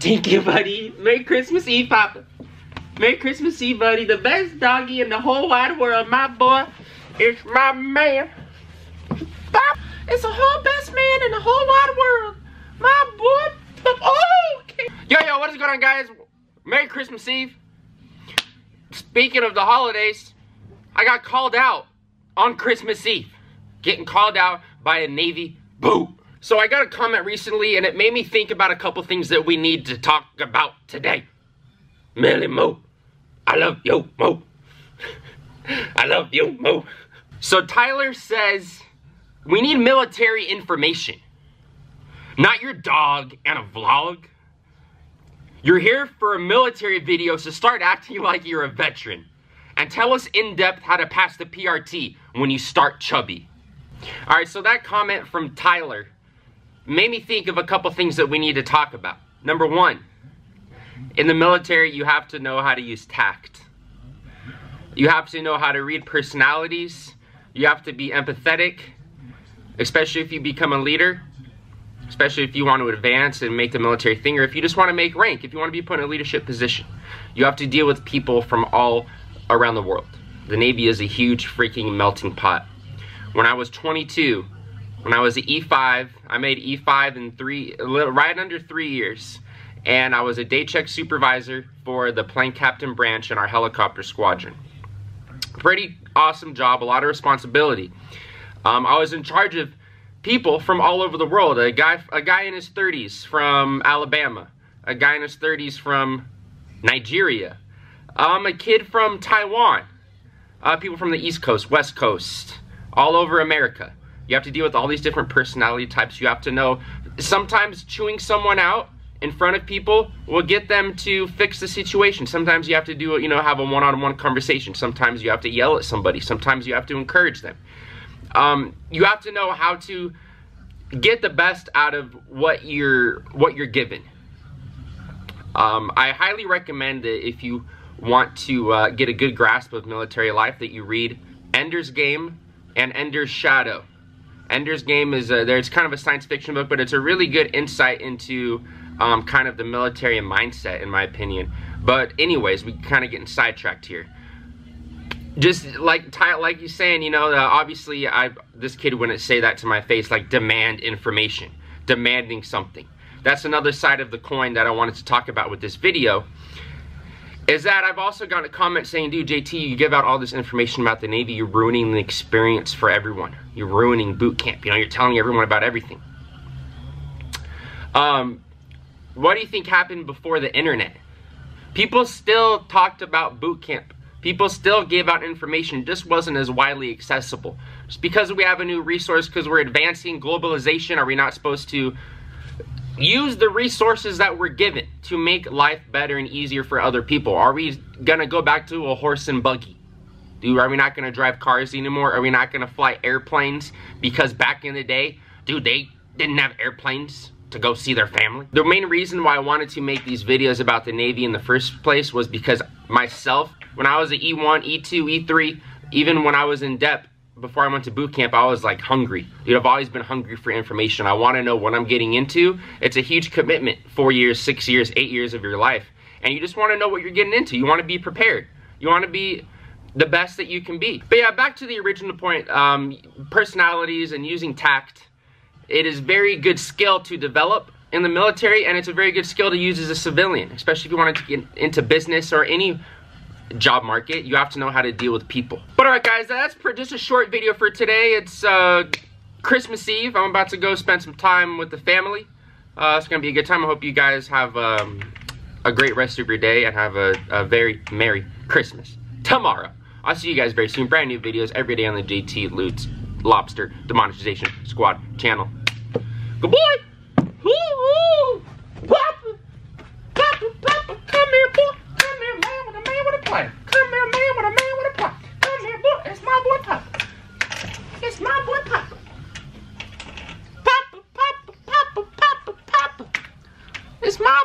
Thank you, buddy. Merry Christmas Eve, Papa. Merry Christmas Eve, buddy. The best doggy in the whole wide world, my boy. It's my man. Pop. It's the whole best man in the whole wide world. My boy. Oh, okay. Yo, what is going on, guys? Merry Christmas Eve. Speaking of the holidays, I got called out on Christmas Eve. Getting called out by a Navy boot. So I got a comment recently, and it made me think about a couple things that we need to talk about today. Millie Mo. I love you, Mo. I love you, Mo. So Tyler says, we need military information. Not your dog and a vlog. You're here for a military video, so start acting like you're a veteran. And tell us in depth how to pass the PRT when you start chubby. Alright, so that comment from Tyler made me think of a couple things that we need to talk about. Number one, in the military, you have to know how to use tact. You have to know how to read personalities. You have to be empathetic, especially if you become a leader, especially if you want to advance and make the military thing, or if you just want to make rank, if you want to be put in a leadership position. You have to deal with people from all around the world. The Navy is a huge freaking melting pot. When I was 22, when I was at E5, I made E5 in right under 3 years. And I was a day check supervisor for the plane captain branch in our helicopter squadron. Pretty awesome job, a lot of responsibility. I was in charge of people from all over the world. A guy in his 30s from Alabama. A guy in his 30s from Nigeria. A kid from Taiwan. People from the East Coast, West Coast. All over America. You have to deal with all these different personality types. You have to know, sometimes chewing someone out in front of people will get them to fix the situation. Sometimes you have to do, have a one-on-one conversation. Sometimes you have to yell at somebody. Sometimes you have to encourage them. You have to know how to get the best out of what you're given. I highly recommend that if you want to get a good grasp of military life, that you read Ender's Game and Ender's Shadow. Ender's Game is there's kind of a science fiction book, but it's a really good insight into kind of the military mindset, in my opinion. But anyways, we kind of getting sidetracked here. Just like you're saying, obviously this kid wouldn't say that to my face, like demand information, demanding something. That's another side of the coin that I wanted to talk about with this video. Is that I've also gotten a comment saying, dude, JT, you give out all this information about the Navy, you're ruining the experience for everyone. You're ruining boot camp. You're telling everyone about everything. What do you think happened before the internet? People still talked about boot camp. People still gave out information, just wasn't as widely accessible. Just because we have a new resource, because we're advancing globalization, are we not supposed to use the resources that we're given to make life better and easier for other people? Are we gonna go back to a horse and buggy? Dude, are we not gonna drive cars anymore? Are we not gonna fly airplanes? Because back in the day, dude, they didn't have airplanes to go see their family. The main reason why I wanted to make these videos about the Navy in the first place was because myself, when I was at E1, E2, E3, even when I was in depth, before I went to boot camp, I was like hungry. Dude, I've always been hungry for information. I want to know what I'm getting into. It's a huge commitment, 4 years, 6 years, 8 years of your life. And you just want to know what you're getting into. You want to be prepared. You want to be the best that you can be. But yeah, back to the original point, personalities and using tact. It is very good skill to develop in the military, and it's a very good skill to use as a civilian, especially if you wanted to get into business or any job market. You have to know how to deal with people. But alright guys, that's just a short video for today. It's Christmas Eve. I'm about to go spend some time with the family. It's gonna be a good time. I hope you guys have a great rest of your day and have a very Merry Christmas tomorrow. I'll see you guys very soon. Brand new videos every day on the JTsuits Lobster Demonetization Squad channel. Good boy! Woo-hoo! Papa! Papa! Papa! Come here, boy! Come here, man, with a man with a plan. Come here, man, with a man with a plan. Come here, boy. It's my boy, Papa. It's my boy, Papa. Papa, Papa, Papa, Papa, Papa. It's my